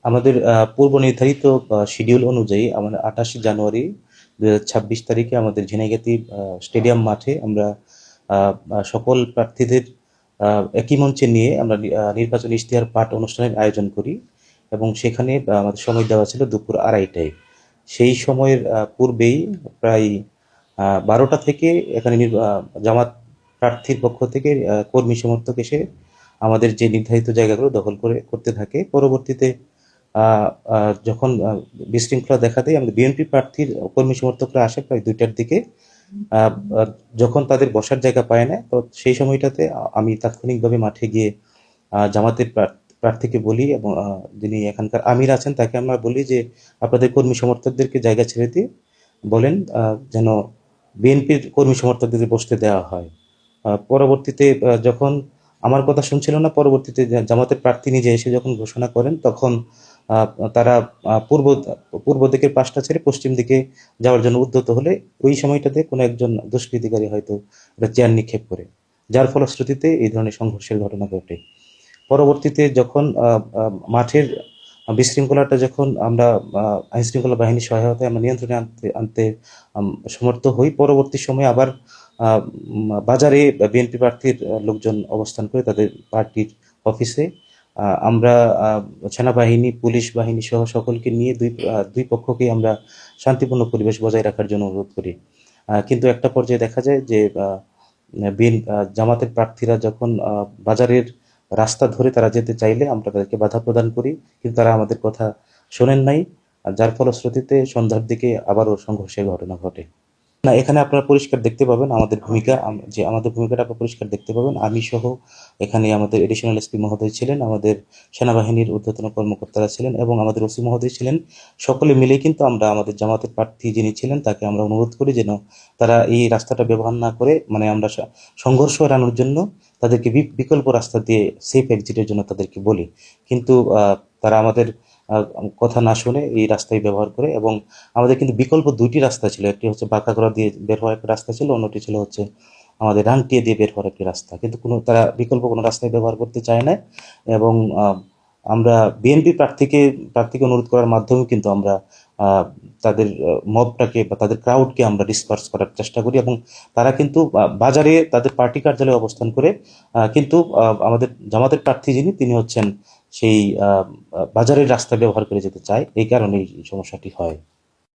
আমাদের পূর্ব নির্ধারিত শিডিউল অনুযায়ী আমাদের 28 জানুয়ারি 2026 তারিখে আমাদের ঝিনাইগাতী স্টেডিয়াম মাঠে আমরা সকল প্রার্থীদের একই মঞ্চে নিয়ে আমরা নির্বাচনী ইশতেহার পাঠ অনুষ্ঠানের আয়োজন করি এবং সেখানে আমাদের সময় দেওয়া ছিল দুপুর 2:30টায়। সেই সময়ের পূর্বেই প্রায় 12টা থেকে এখানে জামাত প্রার্থীর পক্ষ থেকে কর্মী সমর্থক এসে আমাদের যে নির্ধারিত জায়গাগুলো দখল করতে থাকে। পরবর্তীতে যখন বিশৃঙ্খলা দেখা দেয়, আমাদের বিএনপি প্রার্থীর কর্মী সমর্থকরা আসে প্রায় 2টার দিকে। যখন তাদের বসার জায়গা পায় না, তো সেই সময়টাতে আমি তাৎক্ষণিকভাবে মাঠে গিয়ে জামাতের প্রার্থীকে বলি এবং যিনি এখানকার আমির আছেন তাকে আমরা বলি যে আপনাদের কর্মী সমর্থকদেরকে জায়গা ছেড়ে দিয়ে বলেন যেন বিএনপির কর্মী সমর্থকদের বসতে দেওয়া হয়। পরবর্তীতে যখন আমার কথা শুনছিল না, পরবর্তীতে জামাতের প্রার্থী নিজে এসে যখন ঘোষণা করেন, তখন তারা পূর্ব পূর্ব দিকের পাশটা ছেড়ে পশ্চিম দিকে যাওয়ার জন্য উদ্যত হলে ওই সময়টাতে কোনো একজন দুষ্কৃতিকারী হয়তো একটা চেয়ার নিক্ষেপ করে, যার ফলশ্রুতিতে এই ধরনের সংঘর্ষের ঘটনা ঘটে। পরবর্তীতে যখন মাঠের বিশৃঙ্খলাটা যখন আমরা আইন শৃঙ্খলা বাহিনীর সহায়তায় আমরা নিয়ন্ত্রণে আনতে আনতে সমর্থ হই, পরবর্তী সময়ে আবার বাজারে বিএনপি প্রার্থীর লোকজন অবস্থান করে তাদের পার্টির অফিসে আমরা সেনাবাহিনী, পুলিশ বাহিনী সহ সকলকে নিয়ে দুই পক্ষকে আমরা শান্তিপূর্ণ পরিবেশ বজায় রাখার জন্য অনুরোধ করি। কিন্তু একটা পর্যায়ে দেখা যায় যে জামাতের প্রার্থীরা যখন বাজারের রাস্তা ধরে তারা যেতে চাইলে আমরা তাদেরকে বাধা প্রদান করি, কিন্তু তারা আমাদের কথা শোনেন নাই, যার ফলশ্রুতিতে সন্ধ্যার দিকে আবারও সংঘর্ষের ঘটনা ঘটে। না, এখানে আপনারা পরিষ্কার দেখতে পাবেন আমাদের ভূমিকা, যে আমাদের ভূমিকাটা আপনারা পরিষ্কার দেখতে পাবেন। আমি সহ এখানে আমাদের এডিশনাল এসপি মহোদয় ছিলেন, আমাদের সেনাবাহিনীর ঊর্ধ্বতন কর্মকর্তারা ছিলেন এবং আমাদের ওসি মহোদয় ছিলেন। সকলে মিলে কিন্তু আমরা আমাদের জামাতের প্রার্থী যিনি ছিলেন তাকে আমরা অনুরোধ করি যেন তারা এই রাস্তাটা ব্যবহার না করে, মানে আমরা সংঘর্ষ এড়ানোর জন্য তাদেরকে বিকল্প রাস্তা দিয়ে সেফ এক্সিটের জন্য তাদেরকে বলি, কিন্তু তারা আমাদের কথা না শুনে এই রাস্তায় ব্যবহার করে। এবং আমাদের কিন্তু বিকল্প 2টি রাস্তা ছিল, একটি হচ্ছে বাঁকাগড়া দিয়ে বের হওয়ার একটা রাস্তা ছিল, অন্যটি ছিল হচ্ছে আমাদের রাংটিয়া দিয়ে বের হওয়ার একটি রাস্তা, কিন্তু তারা বিকল্প কোনো রাস্তায় ব্যবহার করতে চায় না। এবং আমরা বিএনপি প্রার্থীকে অনুরোধ করার মাধ্যমে কিন্তু আমরা তাদের মবটাকে বা তাদের ক্রাউডকে আমরা ডিসপার্স করার চেষ্টা করি এবং তারা কিন্তু বাজারে তাদের পার্টি কার্যালয়ে অবস্থান করে, কিন্তু আমাদের জামাতের প্রার্থী যিনি তিনি হচ্ছেন সেই বাজারের রাস্তা ব্যবহার করে যেতে চায়, এই কারণে এই সমস্যাটি হয়।